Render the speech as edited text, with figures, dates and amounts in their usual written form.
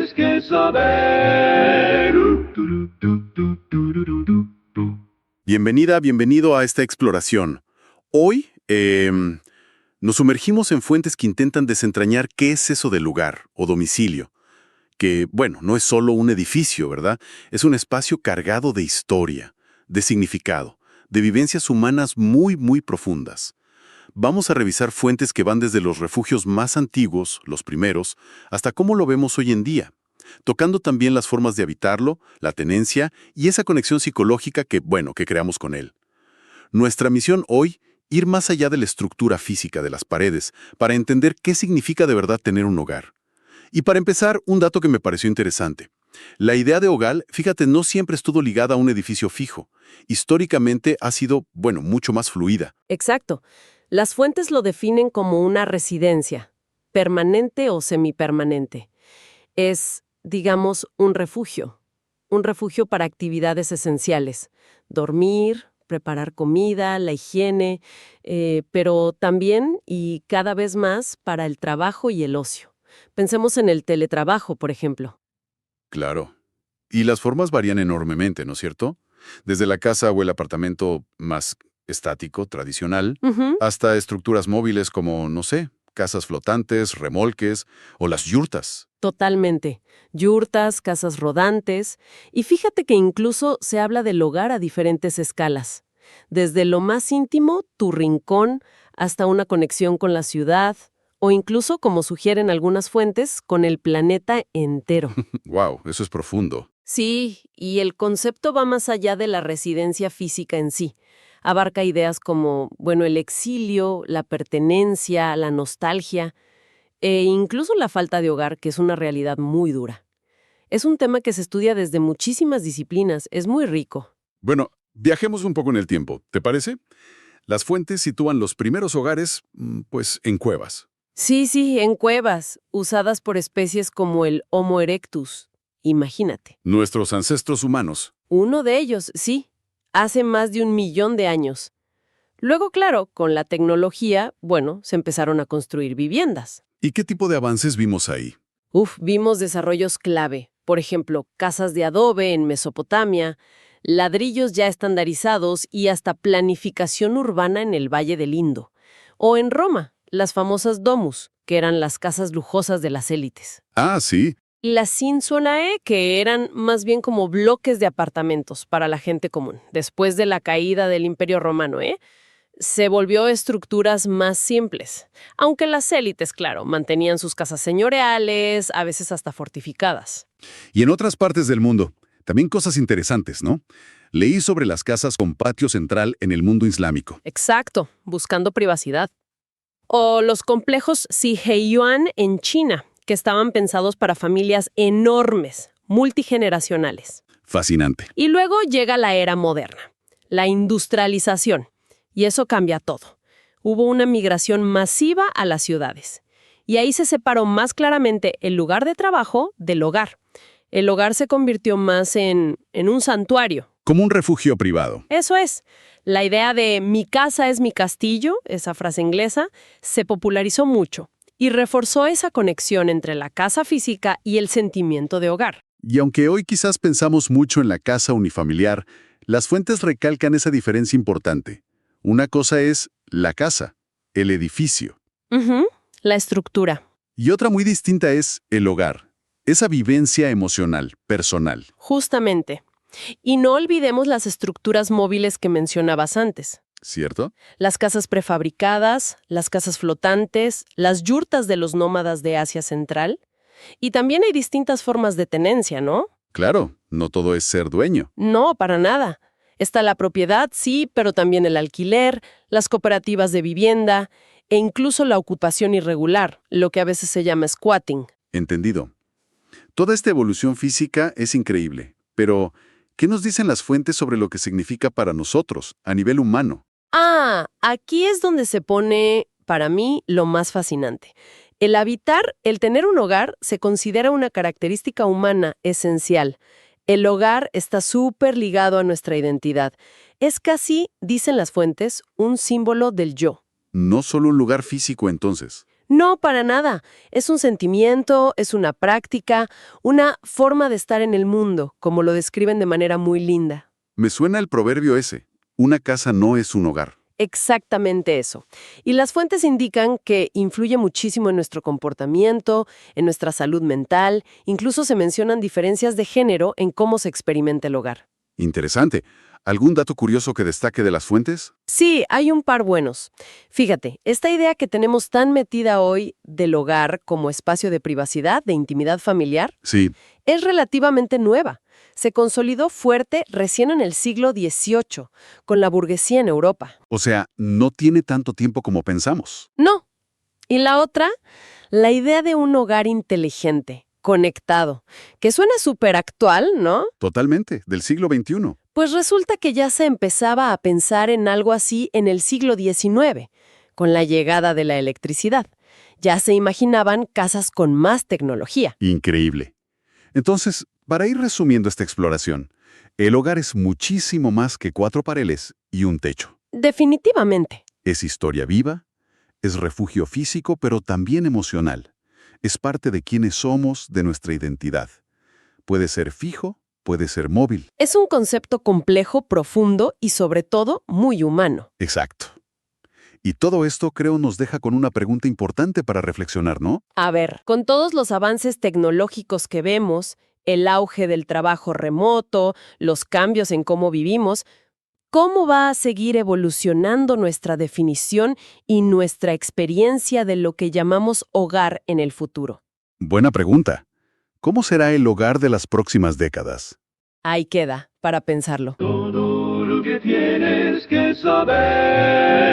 tienes que saber. Bienvenida, bienvenido a esta exploración. Hoy nos sumergimos en fuentes que intentan desentrañar qué es eso del lugar o domicilio. Que, bueno, no es solo un edificio, ¿verdad? Es un espacio cargado de historia, de significado, de vivencias humanas muy, muy profundas. Vamos a revisar fuentes que van desde los refugios más antiguos, los primeros, hasta cómo lo vemos hoy en día, tocando también las formas de habitarlo, la tenencia y esa conexión psicológica que, bueno, que creamos con él. Nuestra misión hoy, ir más allá de la estructura física de las paredes, para entender qué significa de verdad tener un hogar. Y para empezar, un dato que me pareció interesante. La idea de hogar, fíjate, no siempre estuvo ligada a un edificio fijo. Históricamente ha sido, bueno, mucho más fluida. Exacto. Las fuentes lo definen como una residencia, permanente o semipermanente. Es, digamos, un refugio para actividades esenciales. Dormir, preparar comida, la higiene, pero también y cada vez más para el trabajo y el ocio. Pensemos en el teletrabajo, por ejemplo. Claro. Y las formas varían enormemente, ¿no es cierto? Desde la casa o el apartamento más estático, tradicional, Ujú. hasta estructuras móviles como, no sé, casas flotantes, remolques o las yurtas. Totalmente. Yurtas, casas rodantes. Y fíjate que incluso se habla del hogar a diferentes escalas. Desde lo más íntimo, tu rincón, hasta una conexión con la ciudad, o incluso, como sugieren algunas fuentes, con el planeta entero. Wow, eso es profundo. Sí, y el concepto va más allá de la residencia física en sí. Abarca ideas como, bueno, el exilio, la pertenencia, la nostalgia e incluso la falta de hogar, que es una realidad muy dura. Es un tema que se estudia desde muchísimas disciplinas, es muy rico. Bueno, viajemos un poco en el tiempo, ¿te parece? Las fuentes sitúan los primeros hogares, pues, en cuevas. Sí, en cuevas, usadas por especies como el Homo erectus. Imagínate. Nuestros ancestros humanos. Uno de ellos, sí, hace más de 1 millón de años. Luego, claro, con la tecnología, bueno, se empezaron a construir viviendas. ¿Y qué tipo de avances vimos ahí? Vimos desarrollos clave. Por ejemplo, casas de adobe en Mesopotamia, ladrillos ya estandarizados y hasta planificación urbana en el Valle del Indo. O en Roma, las famosas domus, que eran las casas lujosas de las élites. Ah, sí. Y las insulae, que eran más bien como bloques de apartamentos para la gente común, después de la caída del Imperio Romano, se volvió estructuras más simples, aunque las élites, claro, mantenían sus casas señoriales, a veces hasta fortificadas. Y en otras partes del mundo, también cosas interesantes, ¿no? Leí sobre las casas con patio central en el mundo islámico. Exacto, buscando privacidad. O los complejos Ziheyuan en China, que estaban pensados para familias enormes, multigeneracionales. Fascinante. Y luego llega la era moderna, la industrialización, y eso cambia todo. Hubo una migración masiva a las ciudades. Y ahí se separó más claramente el lugar de trabajo del hogar. El hogar se convirtió más en un santuario. Como un refugio privado. Eso es. La idea de mi casa es mi castillo, esa frase inglesa, se popularizó mucho y reforzó esa conexión entre la casa física y el sentimiento de hogar. Y aunque hoy quizás pensamos mucho en la casa unifamiliar, las fuentes recalcan esa diferencia importante. Una cosa es la casa, el edificio. La estructura. Y otra muy distinta es el hogar, esa vivencia emocional, personal. Justamente. Y no olvidemos las estructuras móviles que mencionabas antes. ¿Cierto? Las casas prefabricadas, las casas flotantes, las yurtas de los nómadas de Asia Central. Y también hay distintas formas de tenencia, ¿no? Claro, no todo es ser dueño. No, para nada. Está la propiedad, sí, pero también el alquiler, las cooperativas de vivienda e incluso la ocupación irregular, lo que a veces se llama squatting. Entendido. Toda esta evolución física es increíble, pero ¿qué nos dicen las fuentes sobre lo que significa para nosotros, a nivel humano? Aquí es donde se pone, para mí, lo más fascinante. El habitar, el tener un hogar, se considera una característica humana esencial. El hogar está súper ligado a nuestra identidad. Es casi, dicen las fuentes, un símbolo del yo. No solo un lugar físico entonces. No, para nada. Es un sentimiento, es una práctica, una forma de estar en el mundo, como lo describen de manera muy linda. Me suena el proverbio ese. Una casa no es un hogar. Exactamente eso. Y las fuentes indican que influye muchísimo en nuestro comportamiento, en nuestra salud mental, incluso se mencionan diferencias de género en cómo se experimenta el hogar. Interesante. ¿Algún dato curioso que destaque de las fuentes? Sí, hay un par buenos. Fíjate, esta idea que tenemos tan metida hoy del hogar como espacio de privacidad, de intimidad familiar, Sí, es relativamente nueva. Se consolidó fuerte recién en el siglo XVIII, con la burguesía en Europa. o sea, no tiene tanto tiempo como pensamos. No. Y la otra, la idea de un hogar inteligente, conectado, que suena súper actual, ¿no? Totalmente, del siglo XXI. Pues resulta que ya se empezaba a pensar en algo así en el siglo XIX, con la llegada de la electricidad. Ya se imaginaban casas con más tecnología. Increíble. Entonces, para ir resumiendo esta exploración, el hogar es muchísimo más que 4 paredes y un techo. Definitivamente. Es historia viva, es refugio físico, pero también emocional. Es parte de quiénes somos, de nuestra identidad. Puede ser fijo, puede ser móvil. Es un concepto complejo, profundo y sobre todo muy humano. Exacto. Y todo esto creo nos deja con una pregunta importante para reflexionar, ¿no? A ver, con todos los avances tecnológicos que vemos, el auge del trabajo remoto, los cambios en cómo vivimos, ¿cómo va a seguir evolucionando nuestra definición y nuestra experiencia de lo que llamamos hogar en el futuro? Buena pregunta. ¿Cómo será el hogar de las próximas décadas? Ahí queda, para pensarlo. Todo lo que tienes que saber.